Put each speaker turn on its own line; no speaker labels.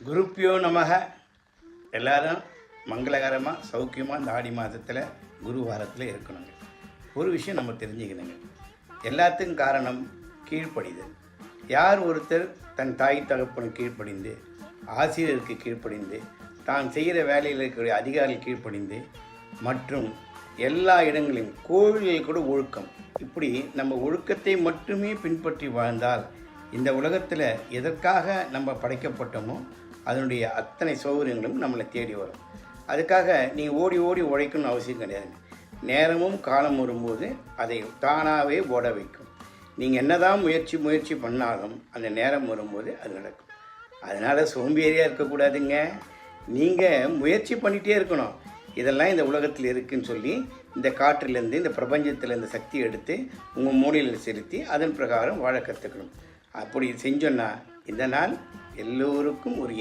குருப்பியோ நமக. எல்லாரும் மங்களகரமாக சௌக்கியமாக இந்த ஆடி மாதத்தில் குரு வாரத்தில் இருக்கணுங்க. ஒரு விஷயம் நம்ம தெரிஞ்சுக்கணுங்க, எல்லாத்துக்கும் காரணம் கீழ்ப்படிதல். யார் ஒருத்தர் தன் தாய் தகப்பனு கீழ்ப்படிந்து, ஆசிரியருக்கு கீழ்ப்படிந்து, தான் செய்கிற வேலையில் இருக்கக்கூடிய அதிகாரிகள் கீழ்ப்படிந்து, மற்றும் எல்லா இடங்களிலும் கோவில்கள் கூட ஒழுக்கம், இப்படி நம்ம ஒழுக்கத்தை மட்டுமே பின்பற்றி வாழ்ந்தால் இந்த உலகத்தில் எதற்காக நம்ம படைக்கப்பட்டோமோ அதனுடைய அத்தனை சௌகரியங்களும் நம்மளை தேடி வரும். அதுக்காக நீங்கள் ஓடி ஓடி உழைக்கணும்னு அவசியம் கிடையாதுங்க. நேரமும் காலம் வரும்போது அதை தானாகவே ஓட வைக்கும். நீங்கள் என்னதான் முயற்சி பண்ணாலும் அந்த நேரம் வரும்போது அது நடக்கும். அதனால் சோம்பேறியாக இருக்கக்கூடாதுங்க. நீங்கள் முயற்சி பண்ணிகிட்டே இருக்கணும். இதெல்லாம் இந்த உலகத்தில் இருக்குதுன்னு சொல்லி இந்த காற்றிலேருந்து, இந்த பிரபஞ்சத்தில் இந்த சக்தி எடுத்து உங்கள் மூளையில் செலுத்தி அதன் பிரகாரம் வாழ கற்றுக்கணும். அப்படி செஞ்சோன்னா இந்த நாள் எல்லோருக்கும் ஒரு